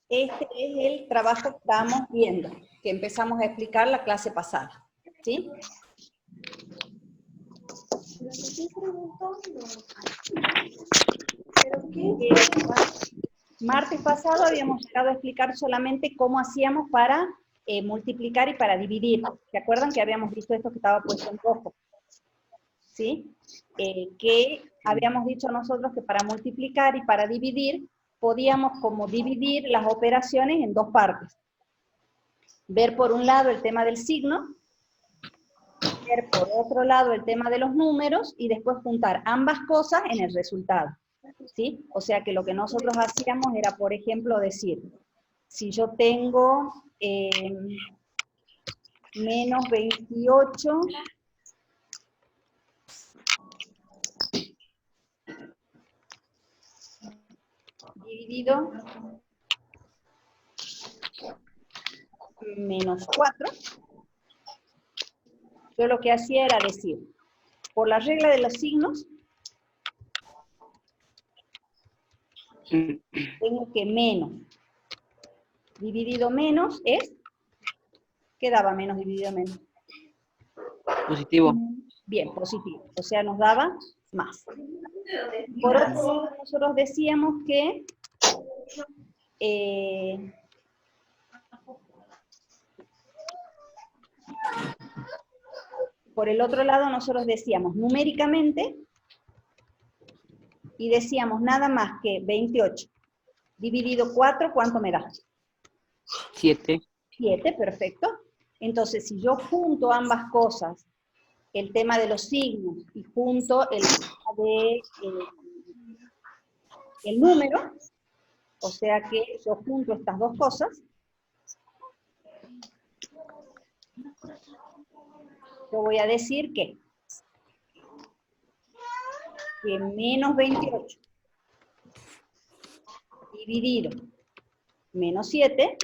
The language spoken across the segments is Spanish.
Este es el trabajo que estábamos viendo, que empezamos a explicar la clase pasada, ¿sí? Martes pasado habíamos llegado a explicar solamente cómo hacíamos para multiplicar y para dividir. ¿Se acuerdan que habíamos visto esto que estaba puesto en rojo? ¿Sí? Que habíamos dicho nosotros que para multiplicar y para dividir, podíamos como dividir las operaciones en dos partes. Ver por un lado el tema del signo, ver por otro lado el tema de los números, y después juntar ambas cosas en el resultado. ¿Sí? O sea que lo que nosotros hacíamos era, por ejemplo, decir, si yo tengo menos 28 dividido menos 4, yo lo que hacía era decir, por la regla de los signos, tengo que menos dividido menos es, ¿qué daba menos dividido menos? Positivo. Bien, positivo, o sea, nos daba más. Por otro lado, nosotros decíamos que por el otro lado nosotros decíamos numéricamente, y decíamos nada más que 28 dividido 4, ¿cuánto me da? 7. 7, perfecto. Entonces, si yo junto ambas cosas, el tema de los signos y junto el tema de el número, o sea que yo junto estas dos cosas, yo voy a decir que menos 28 dividido menos 7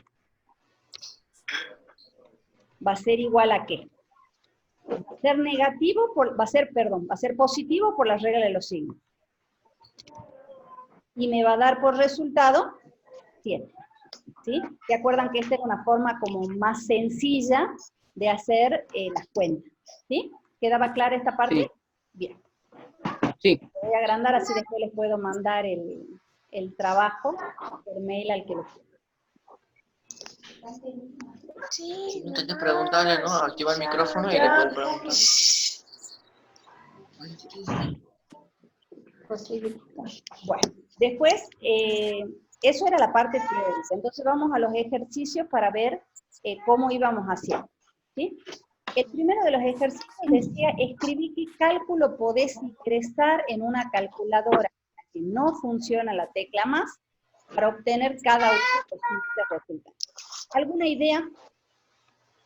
va a ser igual a ¿qué? Va a ser negativo, va a ser positivo por la regla de los signos. Y me va a dar por resultado 7. ¿Sí? ¿Se acuerdan que esta es una forma como más sencilla de hacer las cuentas? ¿Sí? ¿Quedaba clara esta parte? Sí. Bien. Sí. Voy a agrandar, así después les puedo mandar el trabajo por mail al que lo quiera. Si no tenés preguntarle, ¿no? Activa el micrófono y le puedes preguntar. Bueno, después, eso era la parte teórica. Entonces vamos a los ejercicios para ver cómo íbamos haciendo. ¿Sí? El primero de los ejercicios decía, escribí qué cálculo podés ingresar en una calculadora que no funciona la tecla más para obtener cada uno de los resultados. ¿Alguna idea?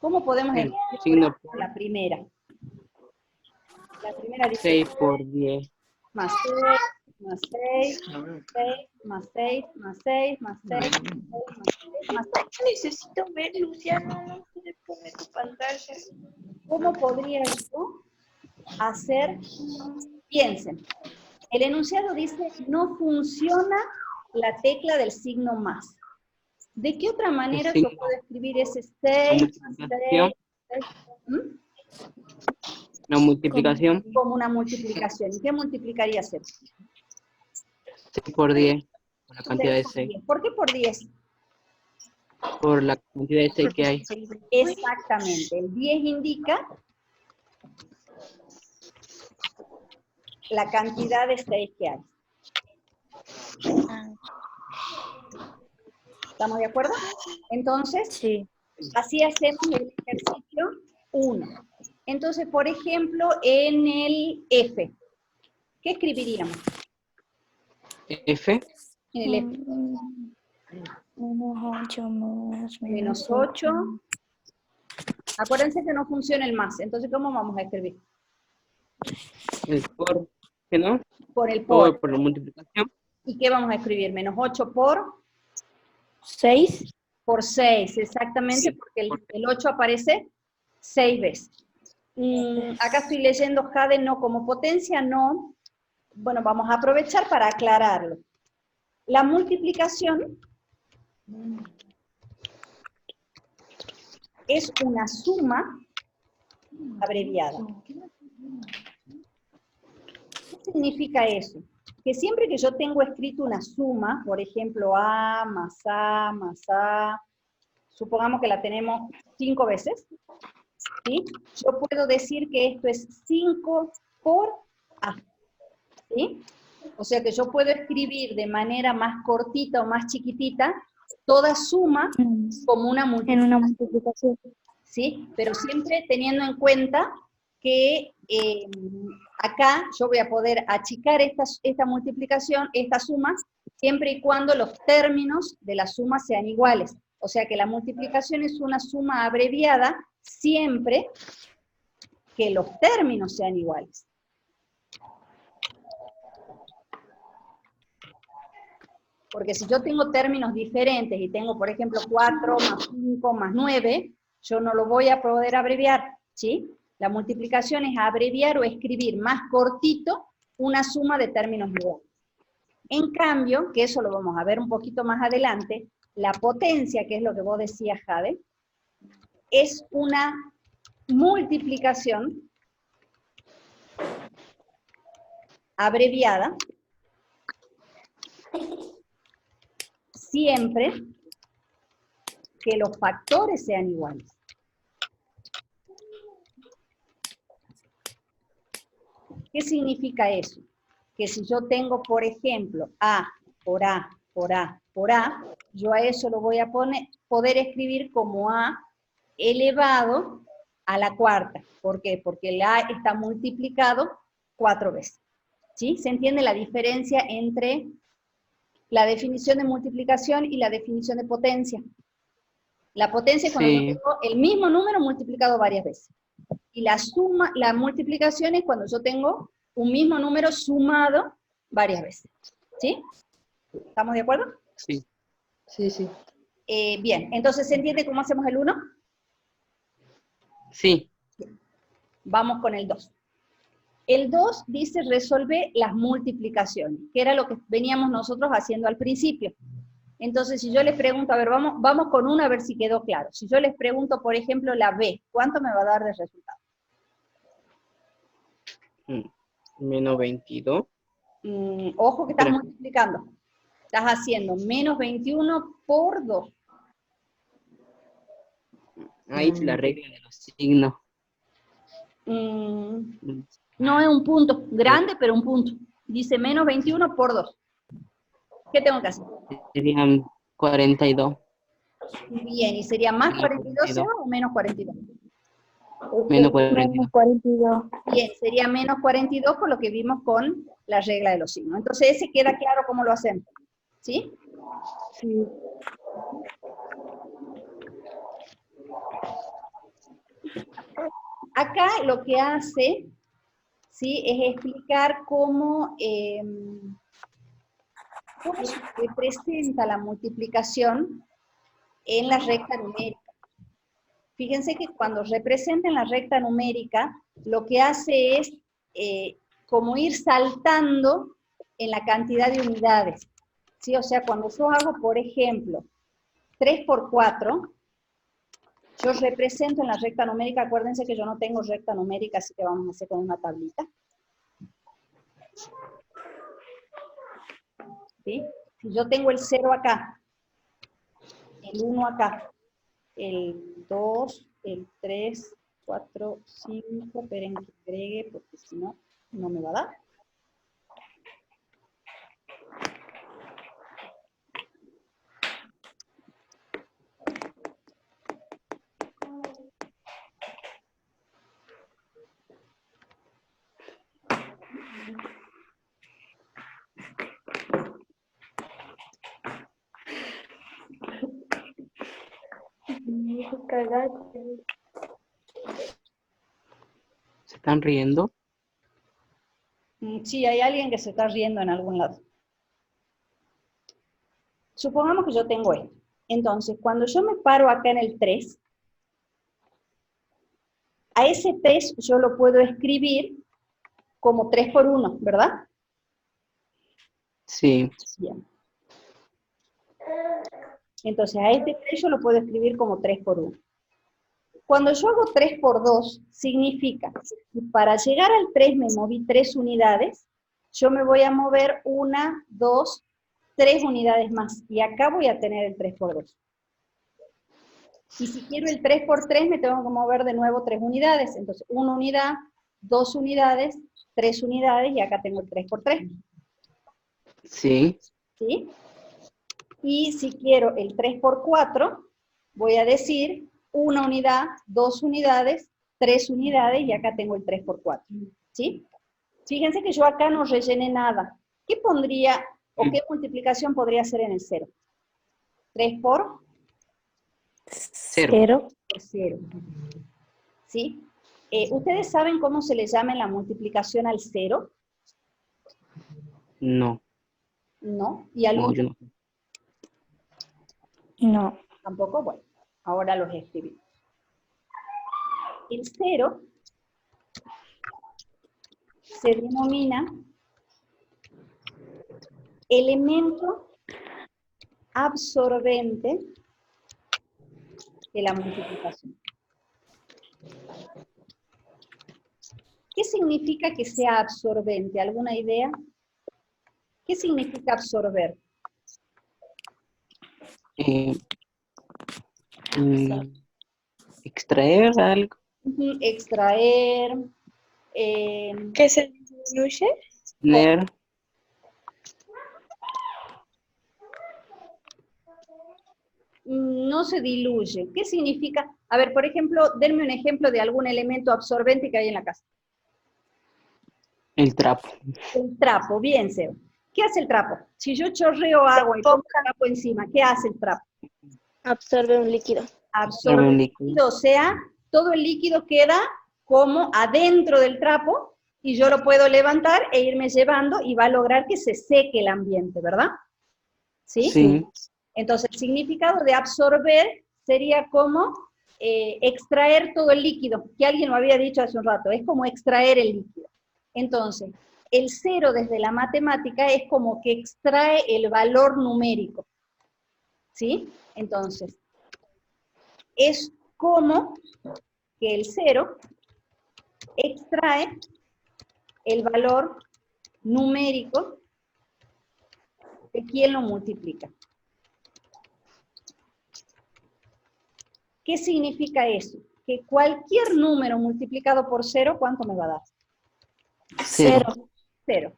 ¿Cómo podemos escribir la primera? La primera dice 6 por 10. más 6, más 6, 6, más 6, más 6, más 6, más 6. Necesito ver, Luciano, no puedes poner tu pantalla. ¿Cómo podría yo hacer? Piensen, el enunciado dice, no funciona la tecla del signo más. ¿De qué otra manera yo puedo escribir ese 6, más 6, 6? Una multiplicación. Como una multiplicación. ¿Y qué multiplicaría 6? 6 por 10. Por la cantidad de 6. ¿Por qué por 10? Por la cantidad de 6 que hay. Exactamente. El 10 indica la cantidad de 6 que hay. ¿Estamos de acuerdo? Entonces, Sí. así hacemos el ejercicio 1. Entonces, por ejemplo, en el F, ¿qué escribiríamos? F. En el F. Menos 8. Acuérdense que no funciona el más. Entonces, ¿cómo vamos a escribir? El por. ¿Qué no? Por el por. Por la multiplicación. ¿Y qué vamos a escribir? Menos 8 por 6. Por 6, exactamente, sí, porque el 8 aparece 6 veces. Acá estoy leyendo Jade no como potencia, no, bueno, vamos a aprovechar para aclararlo. La multiplicación es una suma abreviada. ¿Qué significa eso? Que siempre que yo tengo escrito una suma, por ejemplo, A más A, supongamos que la tenemos 5 veces, ¿sí? Yo puedo decir que esto es 5 por A, ¿sí? O sea que yo puedo escribir de manera más cortita o más chiquitita toda suma como una multiplicación. En una multiplicación. ¿Sí? Pero siempre teniendo en cuenta que acá yo voy a poder achicar esta multiplicación, estas sumas, siempre y cuando los términos de la suma sean iguales. O sea que la multiplicación es una suma abreviada siempre que los términos sean iguales. Porque si yo tengo términos diferentes y tengo, por ejemplo, 4 más 5 más 9, yo no lo voy a poder abreviar, ¿sí? La multiplicación es abreviar o escribir más cortito una suma de términos iguales. En cambio, que eso lo vamos a ver un poquito más adelante, la potencia, que es lo que vos decías, Jade, es una multiplicación abreviada siempre que los factores sean iguales. ¿Qué significa eso? Que si yo tengo, por ejemplo, A por A, por A, por A, yo a eso lo voy a poder escribir como A elevado a la cuarta. ¿Por qué? Porque el A está multiplicado 4 veces. ¿Sí? ¿Se entiende la diferencia entre la definición de multiplicación y la definición de potencia? La potencia es cuando yo tengo el mismo número multiplicado varias veces. Y la multiplicación es cuando yo tengo un mismo número sumado varias veces. ¿Sí? ¿Estamos de acuerdo? Sí. Sí, sí. Bien, entonces ¿se entiende cómo hacemos el 1? Sí. Vamos con el 2. El 2 dice resuelve las multiplicaciones, que era lo que veníamos nosotros haciendo al principio. Entonces, si yo les pregunto, a ver, vamos con una a ver si quedó claro. Si yo les pregunto, por ejemplo, la B, ¿cuánto me va a dar de resultado? Menos 22. Ojo que estás Espera. multiplicando. Estás haciendo menos 21 por 2. Ahí es la regla de los signos. No es un punto grande, pero un punto. Dice menos 21 por 2. ¿Qué tengo que hacer? Serían 42. Bien, ¿y sería más 42 Seba, o menos 42? Menos 42. Menos 42. Bien, sería menos 42 por lo que vimos con la regla de los signos. Entonces, ese queda claro cómo lo hacemos. ¿Sí? Sí. Acá lo que hace, ¿sí?, es explicar cómo se representa la multiplicación en la recta numérica. Fíjense que cuando representa en la recta numérica, lo que hace es como ir saltando en la cantidad de unidades. ¿Sí? O sea, cuando yo hago, por ejemplo, 3 por 4, yo represento en la recta numérica, acuérdense que yo no tengo recta numérica, así que vamos a hacer con una tablita. ¿Sí? Si yo tengo el 0 acá, el 1 acá, el 2, el 3, 4, 5, esperen que agregue, porque si no, no me va a dar. ¿Se están riendo? Sí, hay alguien que se está riendo en algún lado. Supongamos que yo tengo esto. Entonces, cuando yo me paro acá en el 3, a ese 3 yo lo puedo escribir como 3 por 1, ¿verdad? Sí. Bien. Entonces, a este 3 yo lo puedo escribir como 3 por 1. Cuando yo hago 3 por 2, significa que para llegar al 3 me moví 3 unidades, yo me voy a mover 1, 2, 3 unidades más, y acá voy a tener el 3 por 2. Y si quiero el 3 por 3, me tengo que mover de nuevo 3 unidades, entonces 1 unidad, 2 unidades, 3 unidades, y acá tengo el 3 por 3. Sí. ¿Sí? Y si quiero el 3 por 4, voy a decir 1 unidad, 2 unidades, 3 unidades, y acá tengo el 3 por 4. ¿Sí? Fíjense que yo acá no rellené nada. ¿Qué pondría, o qué multiplicación podría hacer en el 0? 3 por 0. 0. ¿Sí? ¿Ustedes saben cómo se le llama en la multiplicación al 0? No. ¿No? ¿Y al No, 1? yo no. No. Tampoco. Bueno, ahora los escribimos. El 0 se denomina elemento absorbente de la multiplicación. ¿Qué significa que sea absorbente? ¿Alguna idea? ¿Qué significa absorber? Eh, extraer algo. Extraer, ¿Qué se disminuye? Tener. no se diluye. ¿Qué significa? A ver, por ejemplo, denme un ejemplo de algún elemento absorbente que hay en la casa. El trapo. El trapo, bien, Seo. ¿Qué hace el trapo? Si yo chorreo agua y pongo el trapo encima, ¿qué hace el trapo? Absorbe un líquido. Absorbe Un el líquido. líquido, o sea, todo el líquido queda como adentro del trapo y yo lo puedo levantar e irme llevando y va a lograr que se seque el ambiente, ¿verdad? ¿Sí? Sí. Entonces, el significado de absorber sería como extraer todo el líquido, que alguien lo había dicho hace un rato, es como extraer el líquido. Entonces, el 0 desde la matemática es como que extrae el valor numérico, ¿sí? Entonces, es como que el 0 extrae el valor numérico de quien lo multiplica. ¿Qué significa eso? Que cualquier número multiplicado por 0, ¿cuánto me va a dar? 0. 0.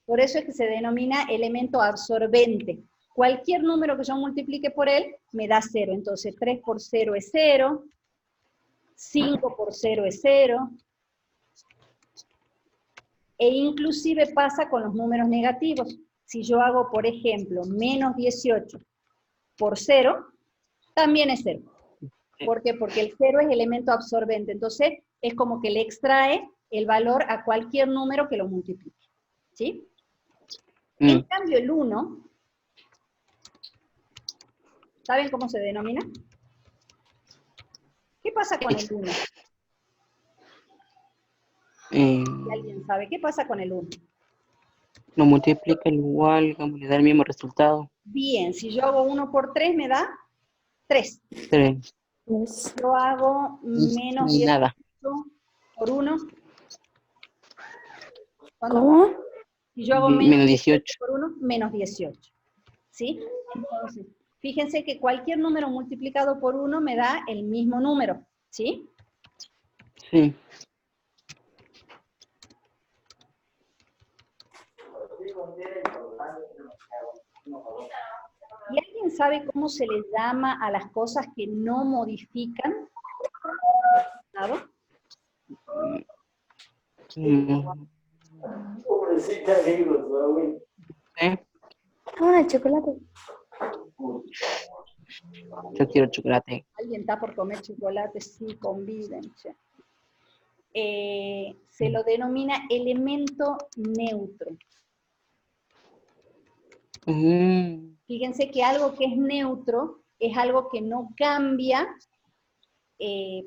Por eso es que se denomina elemento absorbente. Cualquier número que yo multiplique por él, me da 0. Entonces, 3 por 0 es 0, 5 por 0 es 0, e inclusive pasa con los números negativos. Si yo hago, por ejemplo, menos 18 por 0, también es 0. ¿Por qué? Porque el 0 es elemento absorbente. Entonces, es como que le extrae el valor a cualquier número que lo multiplique. ¿Sí? En cambio, el 1, ¿saben cómo se denomina? ¿Qué pasa con el 1? Si alguien sabe, ¿qué pasa con el 1? Lo multiplica igual, como le da el mismo resultado. Bien, si yo hago 1 por 3 me da 3. 3. Yo hago menos 18 Nada. por 1. ¿Cómo? Si yo hago Menos 18. por 1, menos 18. ¿Sí? Entonces, fíjense que cualquier número multiplicado por 1 me da el mismo número. ¿Sí? Sí. ¿Y alguien sabe cómo se les llama a las cosas que no modifican? Pobrecita, digo, güey. Ah, el chocolate. Yo quiero chocolate. ¿Alguien está por comer chocolate? Sí, conviden. Se lo denomina elemento neutro. Fíjense que algo que es neutro es algo que no cambia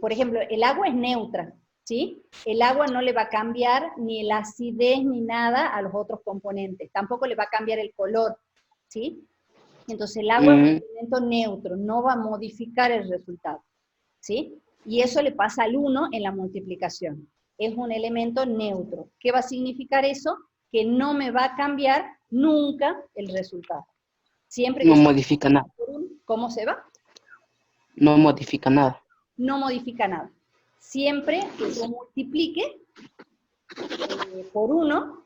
por ejemplo, el agua es neutra, ¿sí? El agua no le va a cambiar ni la acidez ni nada a los otros componentes, tampoco le va a cambiar el color, ¿sí? Entonces el agua es un elemento neutro, no va a modificar el resultado, ¿sí? Y eso le pasa al 1 en la multiplicación. Es un elemento neutro. ¿Qué va a significar eso? Que no me va a cambiar nunca el resultado. Siempre que No modifica nada. ¿Cómo se va? No modifica nada. No modifica nada. Siempre que yo multiplique por 1,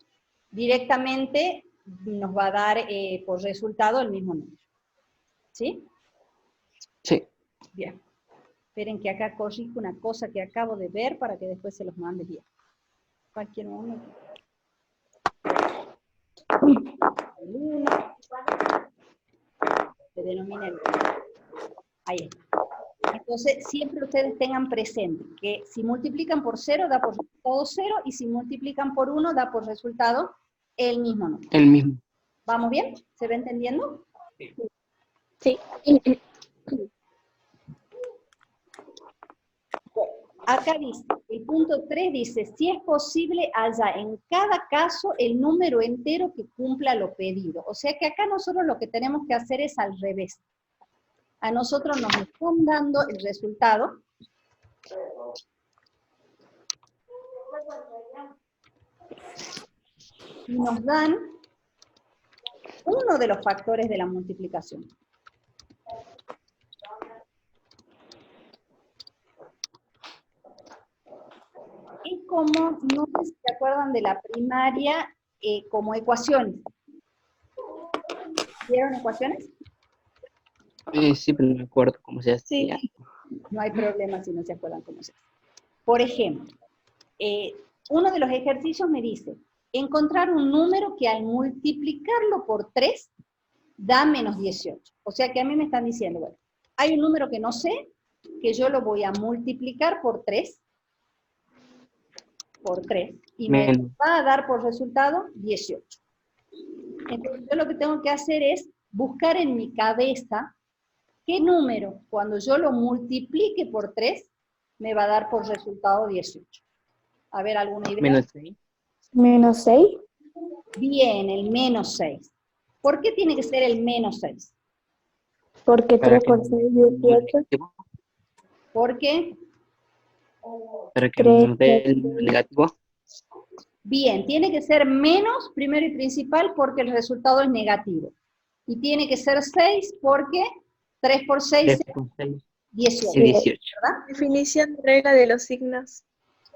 directamente nos va a dar por resultado el mismo número. ¿Sí? Sí. Bien. Esperen que acá corrijo una cosa que acabo de ver para que después se los mande bien. Cualquier momento. El 1. Se denomina el 1. Ahí está. Entonces, siempre ustedes tengan presente que si multiplican por 0, da por resultado 0, y si multiplican por 1, da por resultado el mismo número. El mismo. ¿Vamos bien? ¿Se va entendiendo? Sí. Acá dice, el punto 3 dice, si es posible, haya en cada caso el número entero que cumpla lo pedido. O sea que acá nosotros lo que tenemos que hacer es al revés. A nosotros nos están dando el resultado. Y nos dan uno de los factores de la multiplicación. Es como, no sé si se acuerdan de la primaria, como ecuaciones. ¿Vieron ecuaciones? Sí, pero no me acuerdo cómo se hacía. No hay problema si no se acuerdan cómo se hace. Por ejemplo, uno de los ejercicios me dice, encontrar un número que al multiplicarlo por 3 da menos 18. O sea que a mí me están diciendo, bueno, hay un número que no sé, que yo lo voy a multiplicar por 3, y me va a dar por resultado 18. Entonces yo lo que tengo que hacer es buscar en mi cabeza qué número, cuando yo lo multiplique por 3, me va a dar por resultado 18. A ver, ¿alguna idea? Menos 6. Menos 6. Bien, el menos 6. ¿Por qué tiene que ser el menos 6? Porque Para 3 que por 6 es 18. Porque, Para que 3 nos dé el negativo. bien, tiene que ser menos, primero y principal, porque el resultado es negativo. Y tiene que ser 6 porque 3 por 6 3 por 6 es 18, es 18. ¿verdad? Definición de regla de los signos.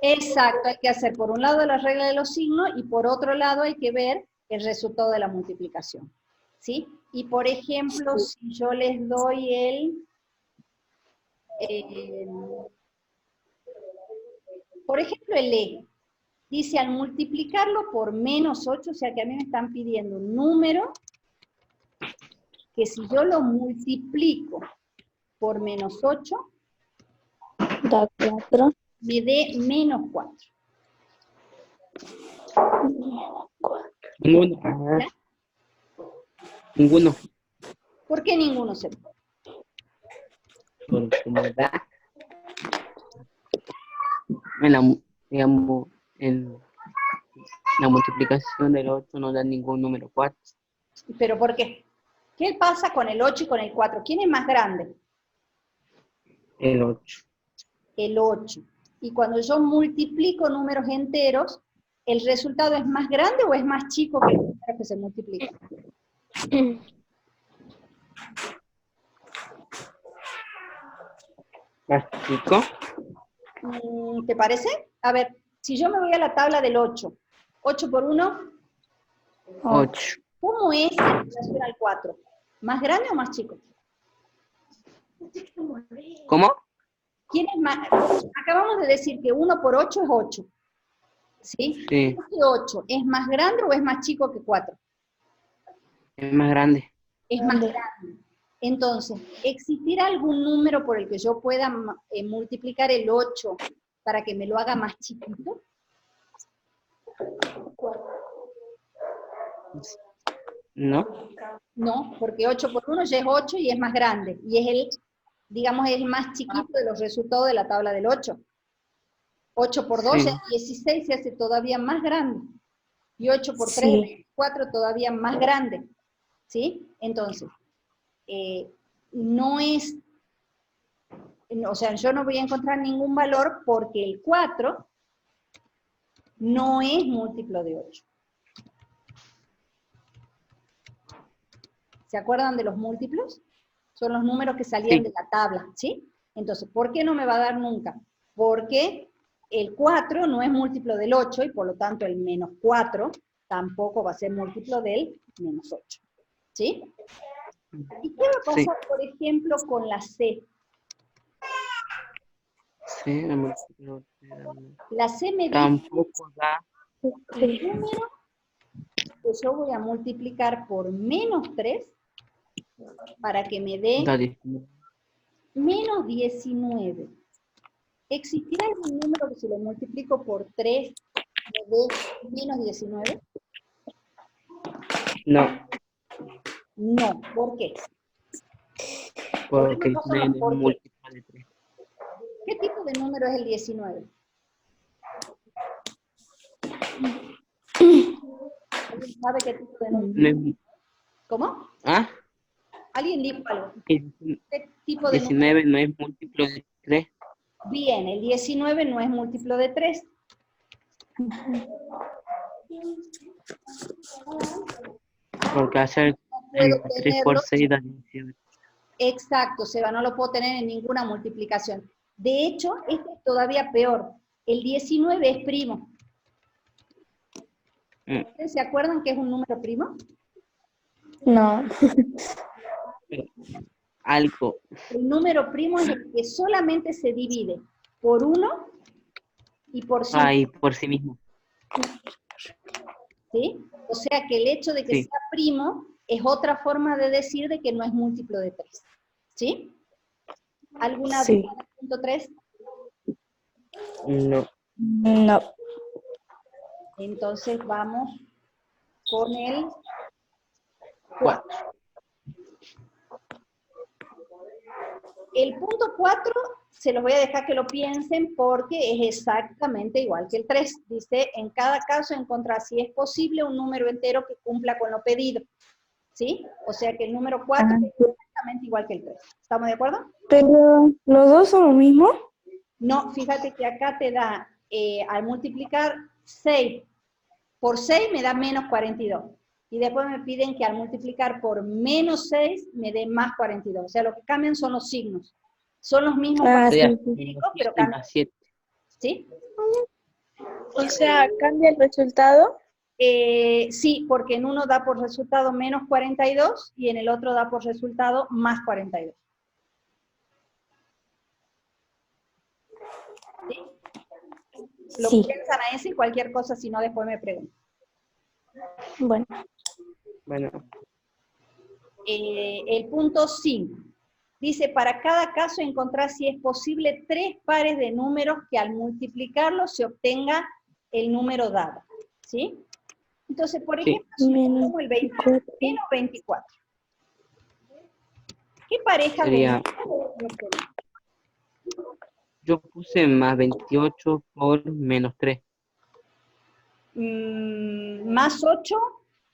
Exacto, hay que hacer por un lado la regla de los signos y por otro lado hay que ver el resultado de la multiplicación. ¿Sí? Y por ejemplo, si yo les doy por ejemplo, el E, dice al multiplicarlo por menos 8, o sea que a mí me están pidiendo un número que si yo lo multiplico por menos 8, Da 4. me dé menos 4. Ninguno. Ninguno. ¿Por qué ninguno se puede? Porque nos da en la, digamos, en la multiplicación del 8 no da ningún número 4. ¿Pero por qué? ¿Qué pasa con el 8 y con el 4? ¿Quién es más grande? El 8. El 8. Y cuando yo multiplico números enteros, ¿el resultado es más grande o es más chico que los números que se multiplican? ¿Más chico? ¿Te parece? A ver, si yo me voy a la tabla del 8, 8 por 1, 8. ¿cómo es en relación al 4? ¿Más grande o más chico? ¿Cómo? ¿Quién es más? Acabamos de decir que 1 por 8 es 8. ¿Sí? Sí. ¿Este 8 es más grande o es más chico que 4? Es más grande. Es más grande. Entonces, ¿existirá algún número por el que yo pueda multiplicar el 8 para que me lo haga más chiquito? ¿No? No, porque 8 por 1 ya es 8 y es más grande. Y es el digamos, es el más chiquito de los resultados de la tabla del 8. 8 por 2 Sí. es 16, se hace todavía más grande. Y 8 por 3 Sí. es 24, todavía más grande. ¿Sí? Entonces, no es, o sea, yo no voy a encontrar ningún valor porque el 4 no es múltiplo de 8. ¿Se acuerdan de los múltiplos? Son los números que salían Sí. de la tabla, ¿sí? Entonces, ¿por qué no me va a dar nunca? Porque el 4 no es múltiplo del 8 y por lo tanto el menos 4 tampoco va a ser múltiplo del menos 8. ¿Sí? ¿Y qué va a pasar, Sí. por ejemplo, con la C? Sí, el múltiplo La C me dice tampoco da. el número que yo voy a multiplicar por menos 3 para que me dé Da 19. menos 19. ¿Existirá algún número que si lo multiplico por 3 me dé menos 19? No, No. ¿Por qué? porque Problemas son los 19 es por un qué. múltiplo de 3. ¿Qué tipo de número es el 19? ¿Alguien sabe qué tipo de número? No es- ¿Cómo? ¿Ah? ¿Alguien dijo algo? El ¿Qué tipo de número? 19 no es múltiplo de 3. Bien, el 19 no es múltiplo de 3. Porque hacer Puedo 3 por tenerlo. 6 da 18. Exacto, Seba, no lo puedo tener en ninguna multiplicación. De hecho, este es todavía peor. El 19 es primo. Mm. ¿Ustedes se acuerdan que es un número primo? No. Algo. El número primo es el que solamente se divide por 1 y por 5. Ahí, por sí mismo. ¿Sí? O sea que el hecho de que Sí. sea primo es otra forma de decir de que no es múltiplo de 3. ¿Sí? ¿Alguna Sí. duda del punto 3? No. No. Entonces vamos con el 4. 4. El punto 4 se los voy a dejar que lo piensen porque es exactamente igual que el 3. Dice, en cada caso encontrar si es posible un número entero que cumpla con lo pedido. ¿Sí? O sea que el número 4 Ah, es exactamente igual que el 3. ¿Estamos de acuerdo? pero los dos son lo mismo. No, fíjate que acá te da, al multiplicar 6 por 6 me da menos 42. Y después me piden que al multiplicar por menos 6 me dé más 42. O sea, lo que cambian son los signos. Son los mismos Ah, valores sí, Sería sí. numéricos, pero y cambian. más 7. ¿Sí? O sea, cambia el resultado. Sí, porque en uno da por resultado menos 42 y en el otro da por resultado más 42. ¿Sí? Lo Sí. piensan a ese y cualquier cosa, si no después me preguntan. Bueno. Bueno, El punto 5. Dice, para cada caso encontrar si es posible 3 pares de números que al multiplicarlos se obtenga el número dado. ¿Sí? Entonces, por sí. ejemplo, si Menos tengo el 20, 4. menos 24. ¿Qué pareja de Sería, números me obtengo? yo puse más 28 por menos 3. Más 8,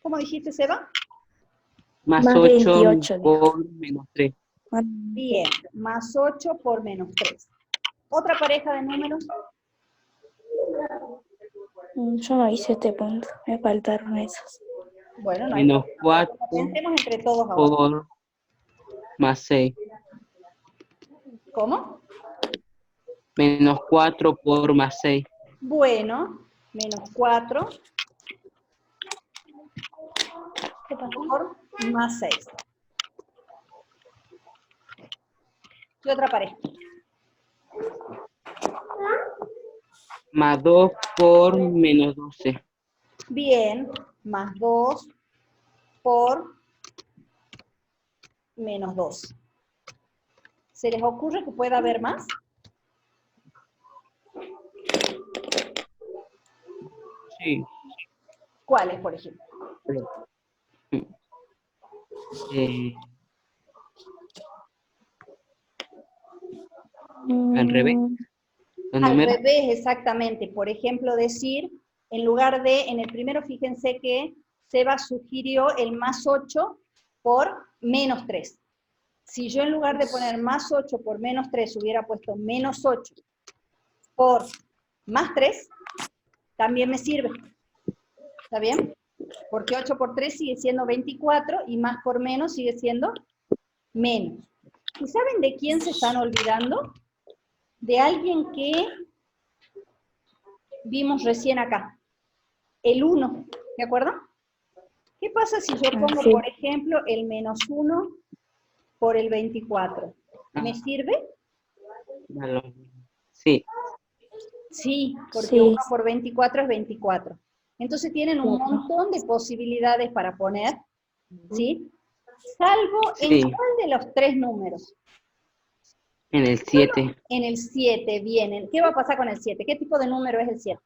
¿cómo dijiste, Seba? Más Más 8 28, dijo. por menos 3. Bien, más 8 por menos 3. ¿Otra pareja de números? Yo no hice este punto. Me faltaron esos. Bueno, no hay Menos problema. 4 Pensemos entre todos ahora. por más 6. ¿Cómo? Menos 4 por más 6. Bueno, menos 4 por más 6. ¿Qué otra pareja? Más 2 por menos 12. Bien, más 2 por menos 2. ¿Se les ocurre que pueda haber más? Sí. ¿Cuáles, por ejemplo? Eh, Al revés. Los Al números. revés, exactamente. Por ejemplo, decir, en lugar de, en el primero, fíjense que Seba sugirió el más 8 por menos 3. Si yo en lugar de poner más 8 por menos 3 hubiera puesto menos 8 por más 3, también me sirve. ¿Está bien? Porque 8 por 3 sigue siendo 24 y más por menos sigue siendo menos. ¿Y saben de quién se están olvidando? De alguien que vimos recién acá. El 1, ¿de acuerdo? ¿Qué pasa si yo pongo, Sí. por ejemplo, el menos 1 por el 24? ¿Me sirve? Sí. Sí, porque Sí. 1 por 24 es 24. Entonces tienen un Claro. montón de posibilidades para poner, ¿sí? Salvo en Sí. cuál de los tres números. En el 7. En el 7 vienen. ¿Qué va a pasar con el 7? ¿Qué tipo de número es el 7?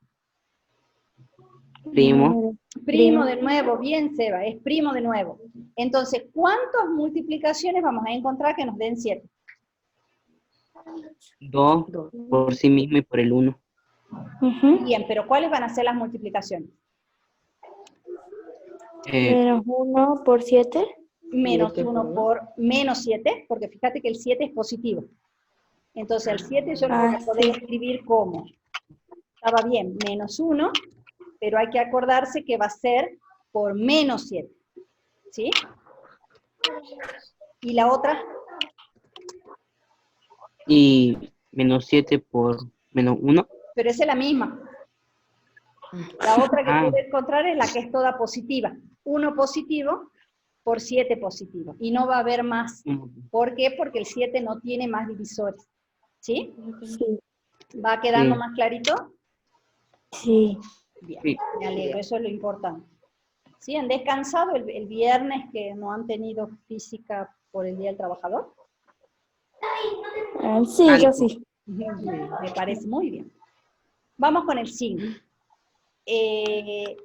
Primo. Primo de nuevo, bien Seba, es primo de nuevo. Entonces, ¿cuántas multiplicaciones vamos a encontrar que nos den 7? 2 por sí mismo y por el 1. Ujú. Bien, pero ¿cuáles van a ser las multiplicaciones? Menos 1 por 7. Menos 1 por menos 7, porque fíjate que el 7 es positivo. Entonces, el 7 yo lo voy a poder Sí. escribir como, estaba bien, menos 1, pero hay que acordarse que va a ser por menos 7. ¿Sí? ¿Y la otra? Y menos 7 por menos 1. Pero esa es la misma. La otra que Ah. pude encontrar es la que es toda positiva. 1 positivo por 7 positivo. Y no va a haber más. ¿Por qué? Porque el 7 no tiene más divisores. ¿Sí? Sí. ¿Va quedando Sí. más clarito? Sí. Bien, Sí. me alegro, eso es lo importante. ¿Sí? ¿Han descansado el viernes que no han tenido física por el Día del Trabajador? Sí, yo Algo. sí. Me parece muy bien. Vamos con el 5. El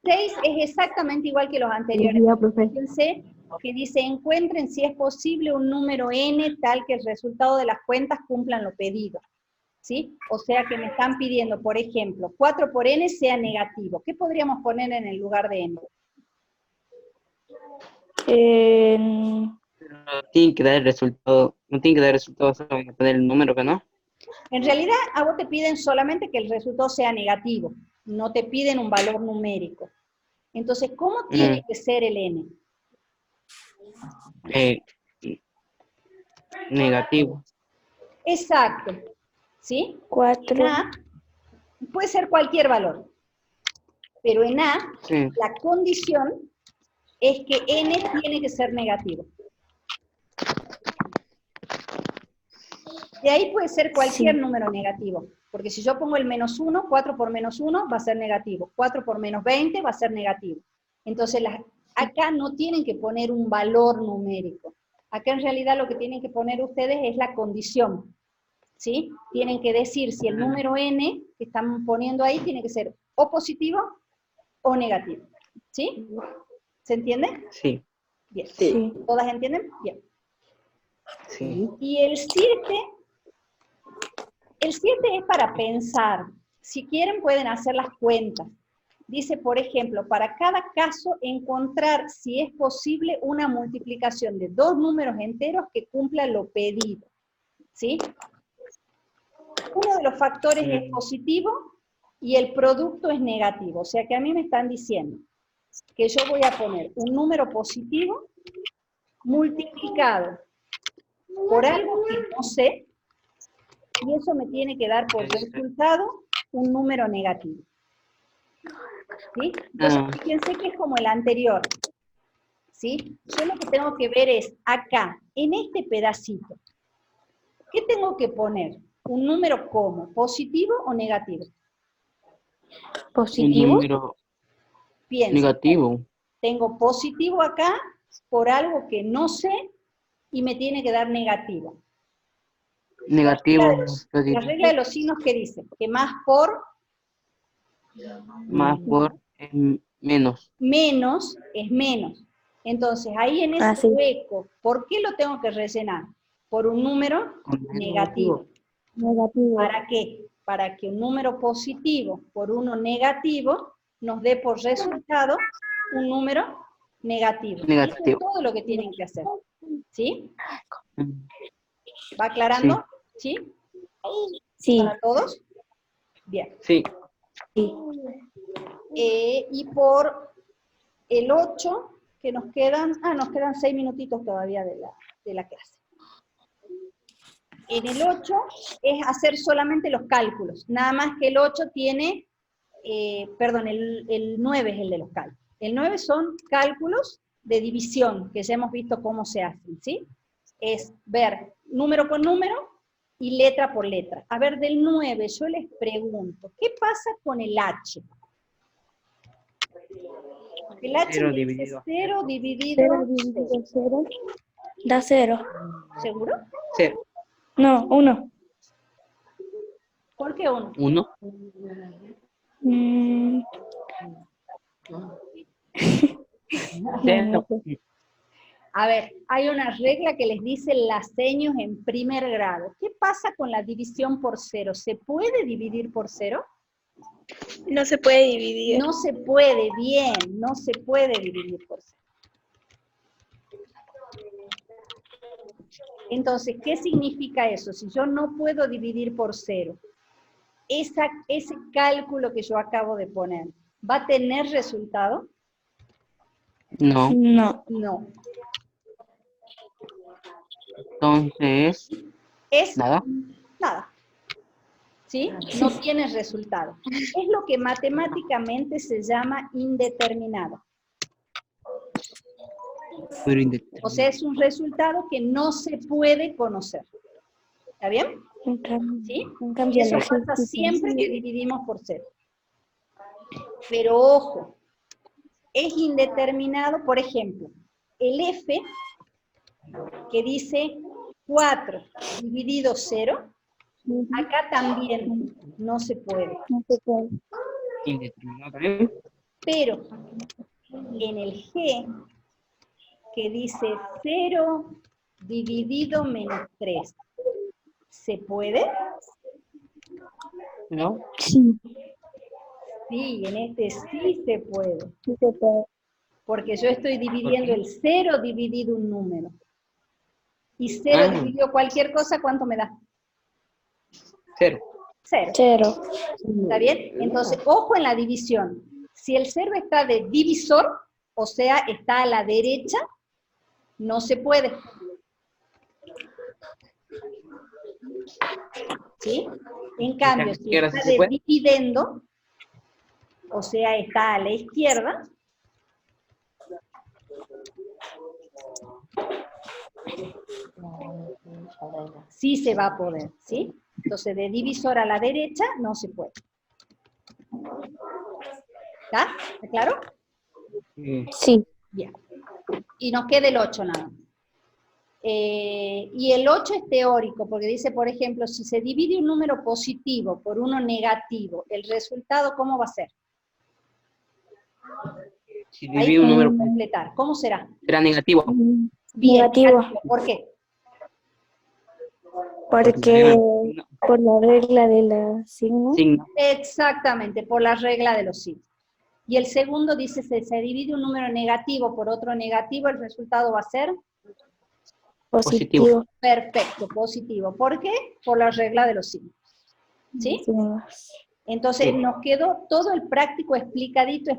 6 es exactamente igual que los anteriores. Fíjense que dice, encuentren si es posible un número n tal que el resultado de las cuentas cumplan lo pedido. ¿Sí? O sea que me están pidiendo, por ejemplo, 4 por n sea negativo. ¿Qué podríamos poner en el lugar de n? No tiene que dar el resultado. No tiene que dar el resultado, solo hay que poner el número que no. En realidad, a vos te piden solamente que el resultado sea negativo. No te piden un valor numérico. Entonces, ¿cómo tiene que ser el n? Negativo. Exacto. ¿Sí? 4. En A puede ser cualquier valor. Pero en A, Sí. la condición es que n tiene que ser negativo. De ahí puede ser cualquier número negativo. Porque si yo pongo el menos 1, 4 por menos 1 va a ser negativo. 4 por menos 20 va a ser negativo. Entonces, acá no tienen que poner un valor numérico. Acá en realidad lo que tienen que poner ustedes es la condición. ¿Sí? Tienen que decir si el número n que están poniendo ahí tiene que ser o positivo o negativo. ¿Sí? ¿Se entiende? Sí. Bien. Sí. ¿Todas entienden? Bien. Sí. Y el 7 es para pensar. Si quieren pueden hacer las cuentas. Dice, por ejemplo, para cada caso encontrar si es posible una multiplicación de dos números enteros que cumpla lo pedido. ¿Sí? Uno de los factores es positivo y el producto es negativo. O sea que a mí me están diciendo que yo voy a poner un número positivo multiplicado por algo que no sé, y eso me tiene que dar por resultado un número negativo. ¿Sí? Entonces, fíjense que es como el anterior. ¿Sí? Yo lo que tengo que ver es acá, en este pedacito, ¿qué tengo que poner? ¿Un número como? ¿Positivo o negativo? Un ¿Positivo? número Piensa. negativo. Tengo positivo acá por algo que no sé y me tiene que dar negativo. Negativo. La regla de los signos, ¿qué dice? Que más por Más por menos. menos es menos. Entonces, ahí en ese hueco, ¿por qué lo tengo que rellenar? por un número negativo. Negativo. ¿Para qué? Para que un número positivo por uno negativo nos dé por resultado un número negativo. Negativo. Eso es todo lo que tienen que hacer. ¿Sí? Mm. ¿Va aclarando? ¿Sí? Sí. ¿Para todos? Bien. Sí. Sí. Y por el 8, que nos quedan 6 minutitos todavía de la clase. En el 8 es hacer solamente los cálculos, nada más que el 8 tiene, el 9 es el de los cálculos. El 9 son cálculos de división, que ya hemos visto cómo se hacen, ¿sí? Es ver número por número y letra por letra. A ver, del 9 yo les pregunto, ¿qué pasa con el H? El H Cero me dice dividido. 0 dividido 0 dividido 0 da 0. ¿Seguro? 0. No, 1. ¿Por qué 1? 1. Mm, 0. A ver, hay una regla que les dice las señas en primer grado. ¿Qué pasa con la división por 0? ¿Se puede dividir por 0? No se puede dividir. No se puede, bien, no se puede dividir por 0. Entonces, ¿qué significa eso? Si yo no puedo dividir por 0, ese cálculo que yo acabo de poner, ¿va a tener resultado? No. no. No. Entonces, Es nada. nada. ¿Sí? No tiene resultado. Es lo que matemáticamente se llama indeterminado. Pero indeterminado. O sea, es un resultado que no se puede conocer. ¿Está bien? ¿Sí? En Y cambio, eso la pasa gente siempre que dividimos por 0. Pero ojo, es indeterminado, por ejemplo, el F, que dice 4 dividido 0, acá también no se puede. no se puede. Indeterminado también. Pero en el G, que dice 0 dividido menos 3, ¿se puede? No. Sí, Sí, en este sí se puede. sí se puede. Porque yo estoy dividiendo el 0 dividido un número. Y 0 Ah. dividido cualquier cosa, ¿cuánto me da? 0. 0. 0. ¿Está bien? Entonces, ojo en la división. Si el 0 está de divisor, o sea, está a la derecha, no se puede. ¿Sí? En cambio, si izquierda está sí se de puede. dividendo, o sea, está a la izquierda, sí se va a poder, ¿sí? Entonces, de divisor a la derecha, no se puede. ¿Está? ¿Está claro? Sí. Bien. Y nos queda el 8 nada más. Y el 8 es teórico, porque dice, por ejemplo, si se divide un número positivo por uno negativo, el resultado, ¿cómo va a ser? Si Ahí divide un número, podemos completar. ¿Cómo será? será negativo. Bien, Negativo. ¿Por qué? Porque por la regla de la signo. Signo. Exactamente, por la regla de los signos. Y el segundo dice, si se divide un número negativo por otro negativo, el resultado va a ser Positivo. perfecto, positivo. ¿Por qué? Por la regla de los signos. ¿Sí? Signos. Entonces Sí. nos quedó todo el práctico explicadito.